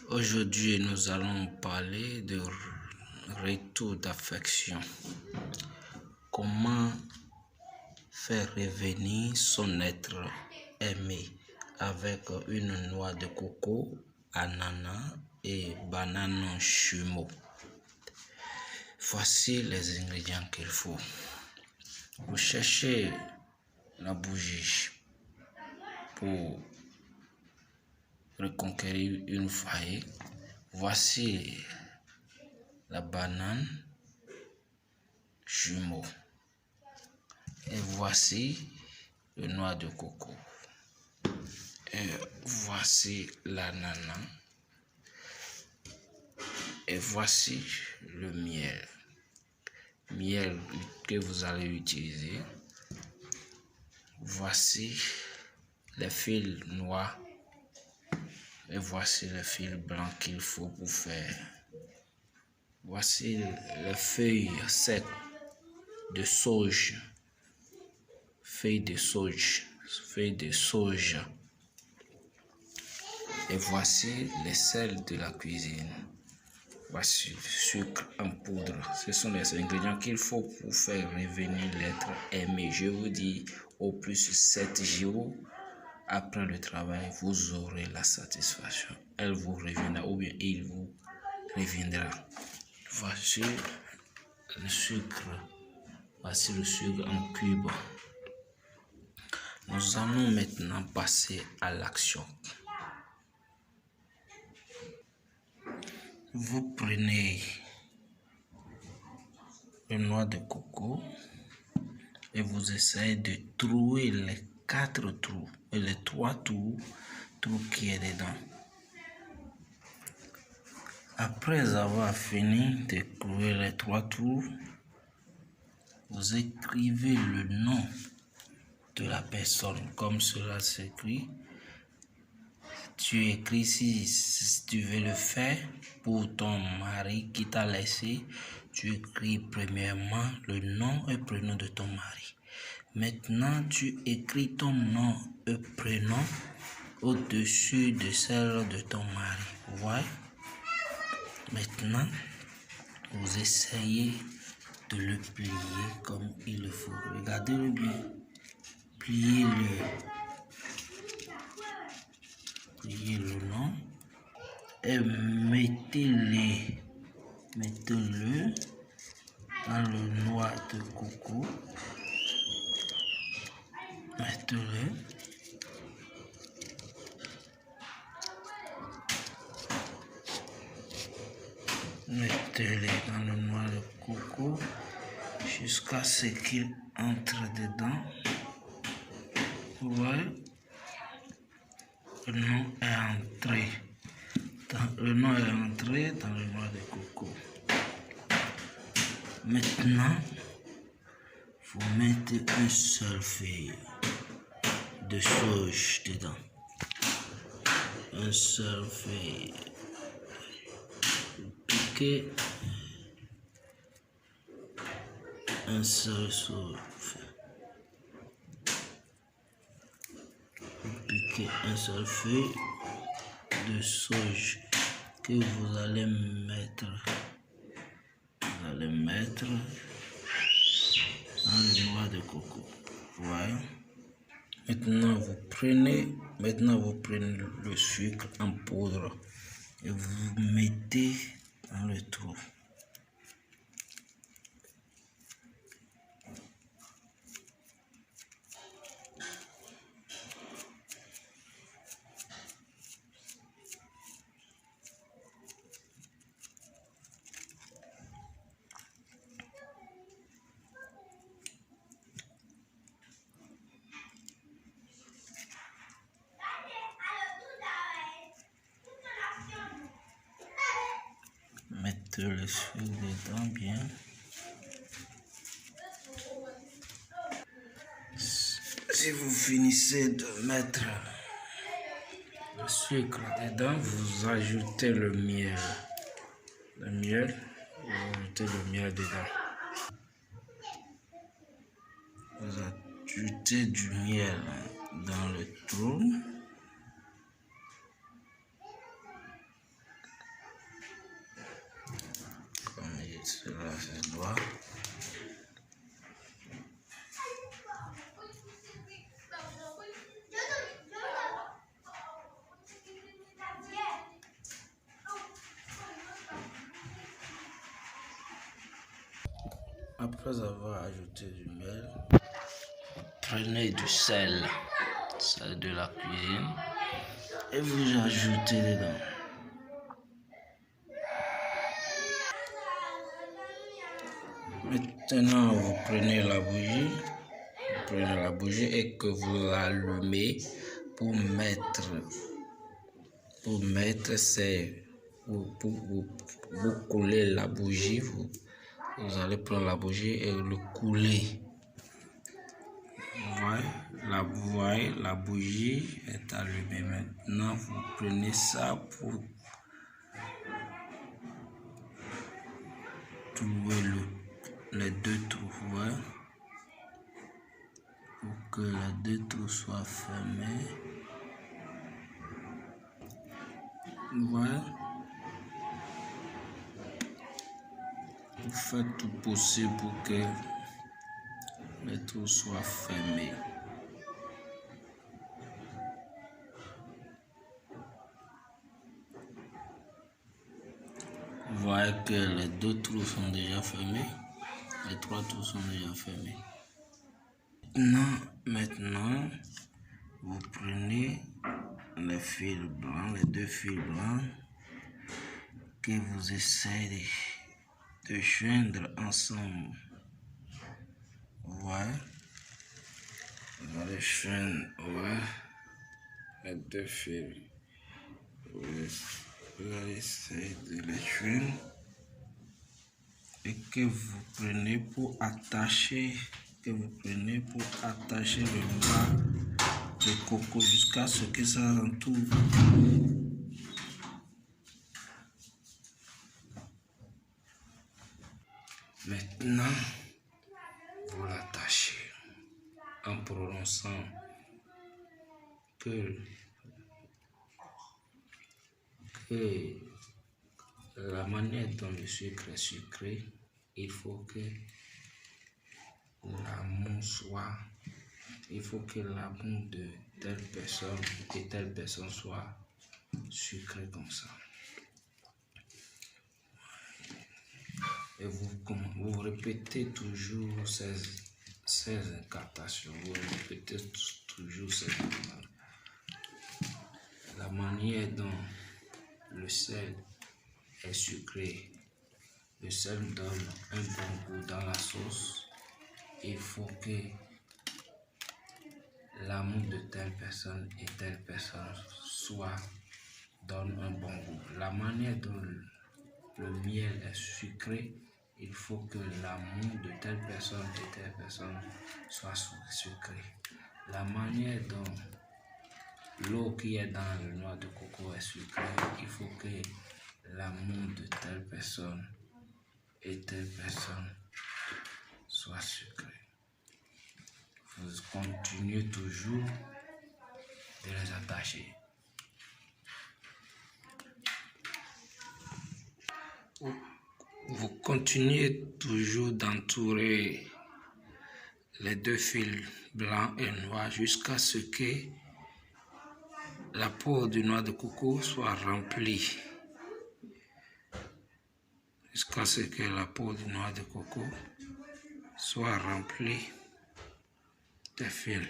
Aujourd'hui, nous allons parler de retour d'affection. Comment faire revenir son être aimé avec une noix de coco, ananas et banane jumeaux. Voici les ingrédients qu'il faut. Vous cherchez la bougie pour reconquérir une faille. Voici la banane jumeau. Et voici le noix de coco. Et voici l'ananas. Et voici le miel. Miel que vous allez utiliser. Voici les fils noirs. Et voici les fils blancs qu'il faut pour faire. Voici les feuilles secs de sauge. Feuilles de sauge. Et voici les sels de la cuisine. Voici le sucre en poudre. Ce sont les ingrédients qu'il faut pour faire revenir l'être aimé. Je vous dis, au plus 7 jours après le travail, vous aurez la satisfaction. Elle vous reviendra ou bien il vous reviendra. Voici le sucre. Voici le sucre en cube. Nous allons maintenant passer à l'action. Vous prenez une noix de coco et vous essayez de trouer les 4 trous et les 3 trous qui est dedans. Après avoir fini de trouver les 3 trous, vous écrivez le nom de la personne comme cela s'écrit. Tu écris si tu veux le faire pour ton mari qui t'a laissé. Tu écris premièrement le nom et prénom de ton mari. Maintenant, tu écris ton nom et prénom au-dessus de celle de ton mari. Vous voyez? Maintenant, vous essayez de le plier comme il le faut. Regardez-le bien. Pliez-le nom et mettez-le dans le noix de coco. Mettez-le dans le noix de coco jusqu'à ce qu'il entre dedans. Vous voyez? Le nom est entré dans le noix de coco. Maintenant, vous mettez une seule feuille de sauge dedans. Une seule feuille. Piquez un seul sauge. Piquez un seul feuille de sauge que vous allez mettre dans le noix de coco. Voilà. Maintenant vous prenez le sucre en poudre et vous mettez dans le trou. Mettez le sucre dedans bien. Si vous finissez de mettre le sucre dedans, vous ajoutez le miel. Vous ajoutez le miel dedans. Vous ajoutez du miel dans le trou. Cela se doit. Après avoir ajouté du miel, prenez du sel de la cuisine et vous ajoutez dedans. Maintenant, vous prenez la bougie et que vous l'allumez pour mettre vous couler la bougie. Vous allez prendre la bougie et le couler. Vous voyez, la bougie est allumée. Maintenant, vous prenez ça pour clouer les deux trous. Pour que les deux trous soient fermés. Voilà. Vous faites tout possible pour que les trous soient fermés. Vous voyez que les deux trous sont déjà fermés. Les trois trous sont déjà fermés. Maintenant, vous prenez les fils blancs, les deux fils blancs que vous essayez de joindre ensemble. Voilà. Vous allez joindre les deux fils. Vous allez essayer de les joindre et que vous prenez pour attacher. Le noix de coco jusqu'à ce que ça entoure. Maintenant, vous l'attachez en prononçant que la manière dont le sucre est sucré, il faut que l'amour de telle personne et telle personne soit sucré comme ça. Et vous répétez toujours ces incantations. Vous répétez toujours ces incantations. La manière dont le sel est sucré, le sel donne un bon goût dans la sauce. Il faut que l'amour de telle personne et telle personne donne un bon goût. La manière dont le miel est sucré, il faut que l'amour de telle personne et telle personne soit sucré. La manière dont l'eau qui est dans le noix de coco est sucrée, il faut que l'amour de telle personne et telle personne soit sucré. Vous continuez toujours de les attacher. Vous continuez toujours d'entourer les deux fils blancs et noirs jusqu'à ce que la peau du noix de coco soit remplie. Jusqu'à ce que la peau du noix de coco soit remplie de fils.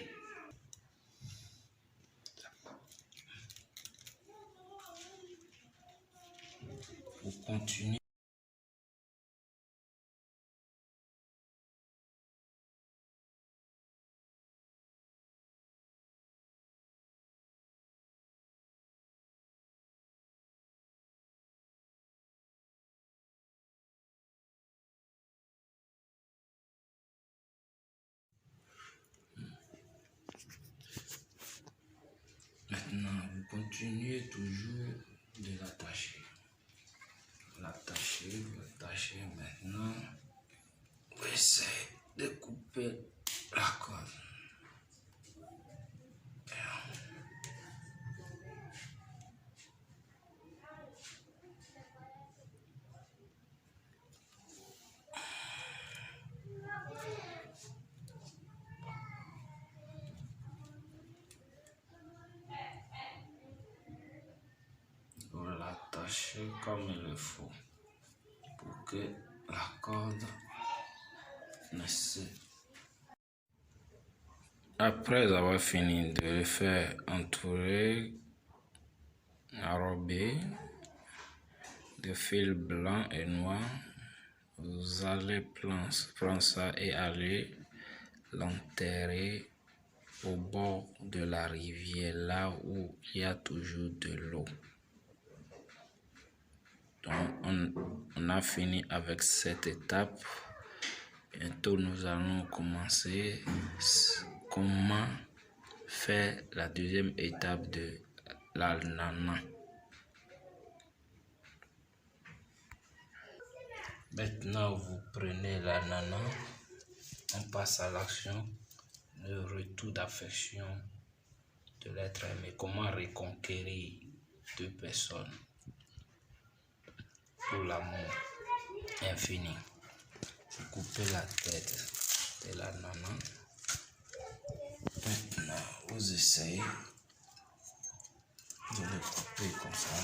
Vous continuez. Maintenant, vous continuez toujours de l'attacher. L'attacher maintenant. Vous essayez de couper la corde. attacher comme il le faut pour que la corde ne se... Après avoir fini de le faire entourer, enrobé de fil blanc et noir, vous allez prendre ça et aller l'enterrer au bord de la rivière, là où il y a toujours de l'eau. Donc, on a fini avec cette étape. Bientôt, nous allons commencer comment faire la deuxième étape de l'ananas. Maintenant, vous prenez l'ananas, on passe à l'action, le retour d'affection de l'être aimé. Comment reconquérir deux personnes pour l'amour infini. Vous coupez la tête de l'ananas. Maintenant, vous essayez de le couper comme ça.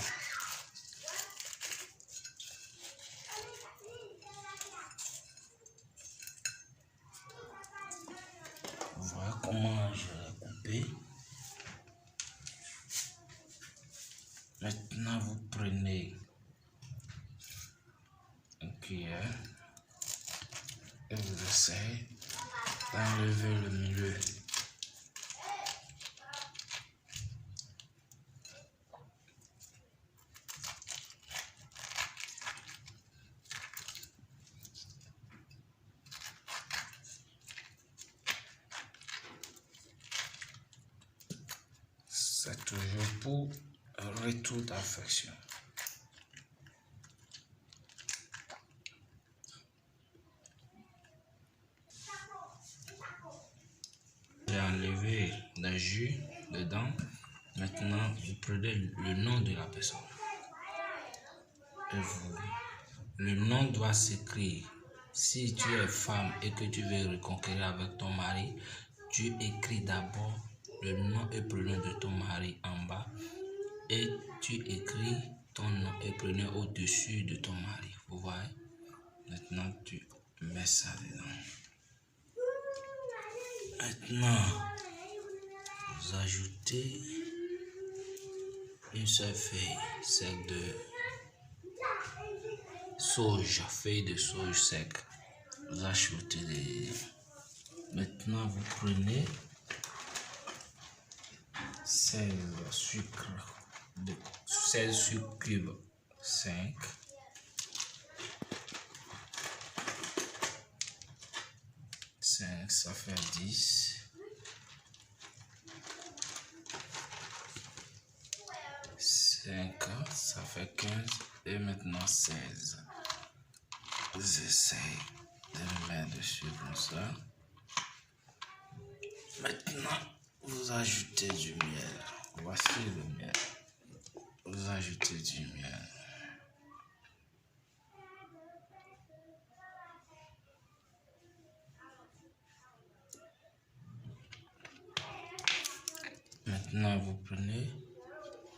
Voilà comment je l'ai coupé. Maintenant, vous prenez une cuillère et vous essayez d'enlever le milieu. C'est toujours pour un retour d'affection. J'ai enlevé le jus dedans. Maintenant, vous prenez le nom de la personne. Et le nom doit s'écrire. Si tu es femme et que tu veux reconquérir avec ton mari, tu écris d'abord le nom et prénom de ton mari en bas et tu écris ton nom et prénom au-dessus de ton mari. Vous voyez? Maintenant, tu mets ça dedans. Maintenant, vous ajoutez une seule feuille, celle de sauge, feuille de sauge sec. Vous ajoutez des... Maintenant, vous prenez 16 sucres cubes, 5. Ça fait 10. 5, ça fait 15. Et maintenant 16. Vous essayez de le mettre dessus comme ça. Maintenant, vous ajoutez du miel. Voici le miel. Vous ajoutez du miel. Maintenant, vous prenez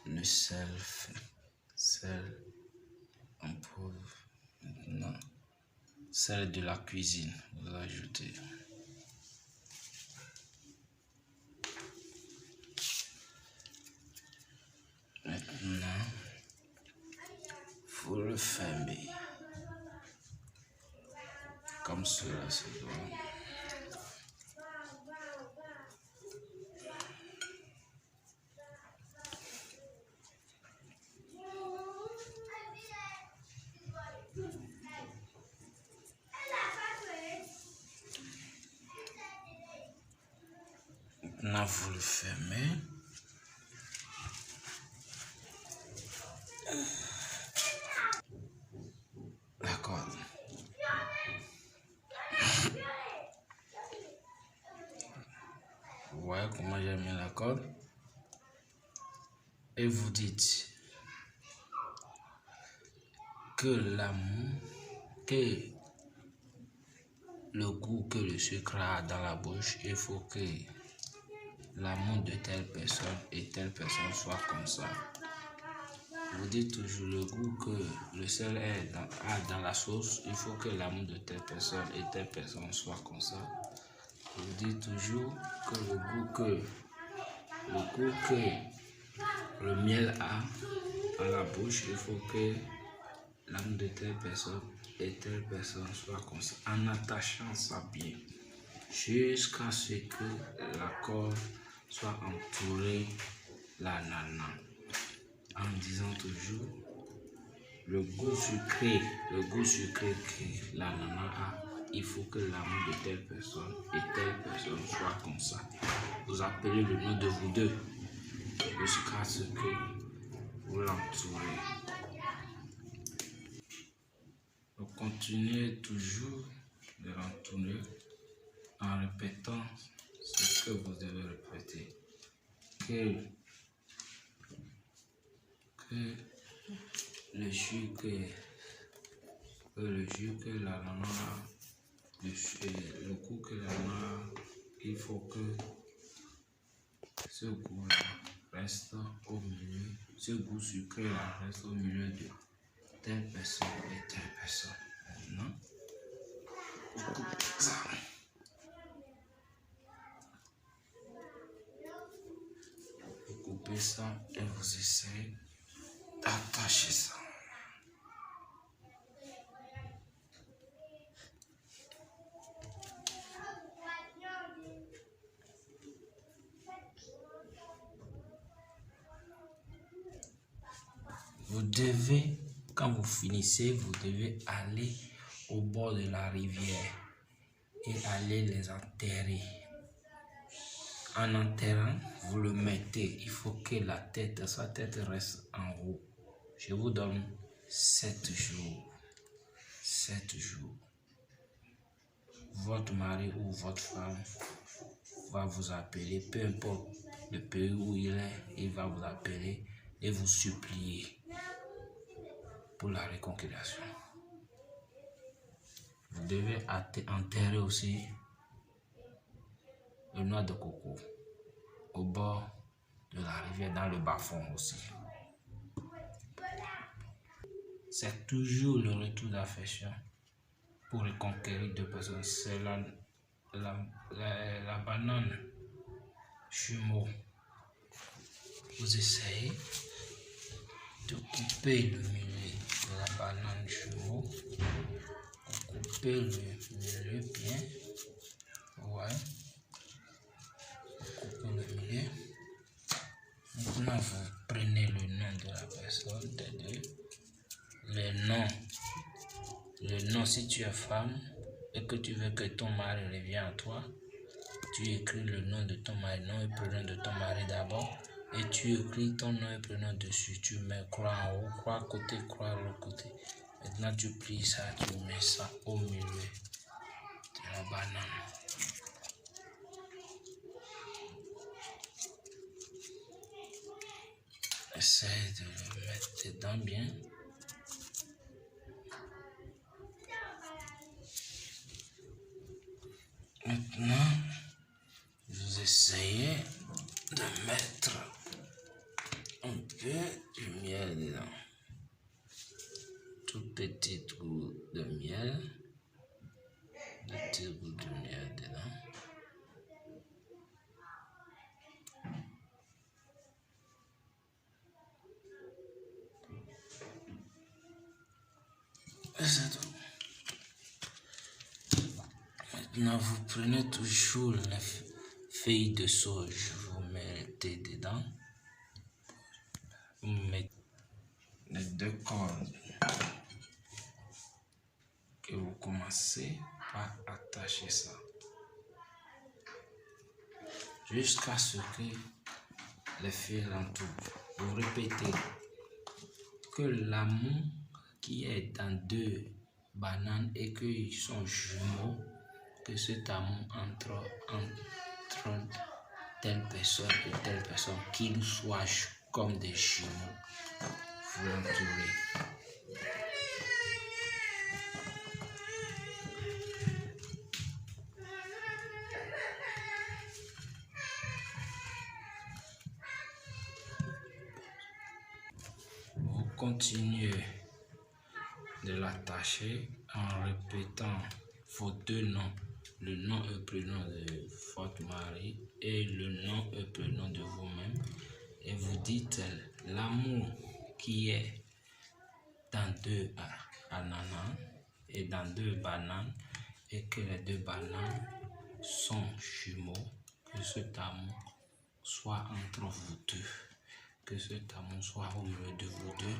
le sel en poudre. Maintenant, sel de la cuisine, vous ajoutez. Maintenant, vous le fermez comme cela se doit. Maintenant, vous le fermez. D'accord. Vous voyez comment j'ai mis la corde. Et vous dites que l'amour, que le goût que le sucre a dans la bouche, il faut que l'amour de telle personne et telle personne soit comme ça. Vous dites toujours le goût que le sel a dans la sauce. Il faut que l'amour de telle personne et telle personne soit comme ça. Vous dites toujours que le goût que le miel a à la bouche, il faut que l'amour de telle personne et telle personne soit comme ça. En attachant ça bien. Jusqu'à ce que la corde soit entourée l'ananas. En disant toujours le goût sucré que l'ananas a, il faut que l'amour de telle personne et telle personne soit comme ça. Vous appelez le nom de vous deux jusqu'à ce que vous l'entourez. Vous continuez toujours de l'entourer en répétant ce que vous devez répéter. Que le jus que l'ananas, le goût que l'ananas, il faut que ce goût-là reste au milieu, ce goût sucré-là reste au milieu de telle personne et telle personne. Maintenant, vous coupez ça. Vous coupez ça et vous essayez d'attacher ça. Vous devez, quand vous finissez, vous devez aller au bord de la rivière et aller les enterrer. En enterrant, vous le mettez. Il faut que sa tête reste en haut. Je vous donne 7 jours. 7 jours. Votre mari ou votre femme va vous appeler, peu importe le pays où il va vous appeler et vous supplier pour la réconciliation. Vous devez enterrer aussi le noix de coco au bord de la rivière, dans le bas-fond aussi. C'est toujours le retour d'affection pour reconquérir deux personnes. C'est la banane jumeau. Vous essayez de couper le milieu de la banane jumeau. Vous coupez le milieu bien. Ouais. Vous coupez le milieu. Maintenant, vous prenez le nom de la personne, des deux. Le nom, si tu es femme et que tu veux que ton mari revienne à toi, tu écris le nom de ton mari, nom et prénom de ton mari d'abord, et tu écris ton nom et prénom dessus. Tu mets croix en haut, croix à côté, croix à l'autre côté. Maintenant, tu plies ça, tu mets ça au milieu de la banane. Essaye de le mettre dedans bien. Maintenant, vous essayez de mettre un peu de miel dedans. Tout petit goût de miel. Petit goût de miel dedans. Et c'est tout. Maintenant, vous prenez toujours les feuilles de sauge, vous mettez dedans. Vous mettez les deux cordes que vous commencez par attacher ça. Jusqu'à ce que les fils l'entourent. Vous répétez que l'amour qui est dans deux bananes et qu'ils sont jumeaux, que cet amour entre telle personne et telle personne, qu'ils soient comme des jumeaux. Vous l'entourez. Vous continuez de l'attacher en répétant vos deux noms, le nom et prénom de votre mari et le nom et prénom de vous-même, et vous dites l'amour qui est dans deux ananas et dans deux bananes, et que les deux bananes sont jumeaux, que cet amour soit entre vous deux, que cet amour soit au milieu de vous deux,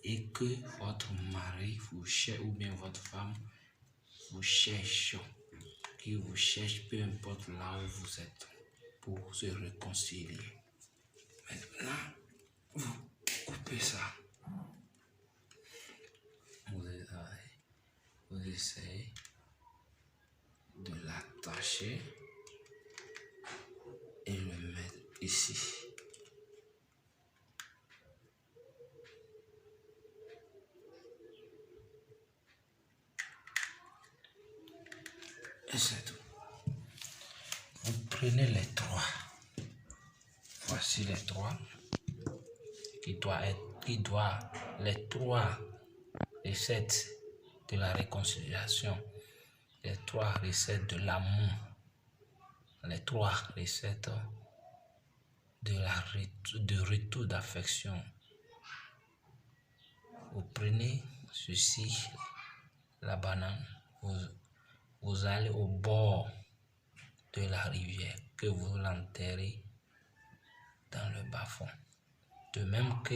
et que votre mari vous cherche ou bien votre femme vous cherche, qui vous cherche, peu importe là où vous êtes, pour se réconcilier. Maintenant, vous coupez ça. Vous essayez de l'attacher et le mettre ici. Et c'est tout. Vous prenez les trois. Voici les trois. Les trois recettes de la réconciliation, les trois recettes de l'amour, les trois recettes de retour d'affection. Vous prenez ceci, la banane, vous allez au bord de la rivière, que vous l'enterrez dans le bas-fond. De même que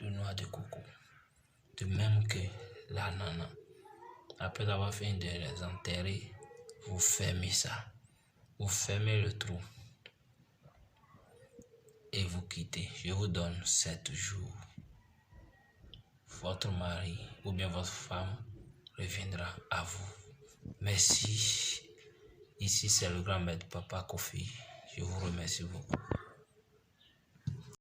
le noix de coco, de même que l'ananas. Après avoir fini de les enterrer, vous fermez ça. Vous fermez le trou et vous quittez. Je vous donne 7 jours. Votre mari ou bien votre femme reviendra à vous. Merci. Ici, c'est le grand maître Papa Kofi. Je vous remercie beaucoup.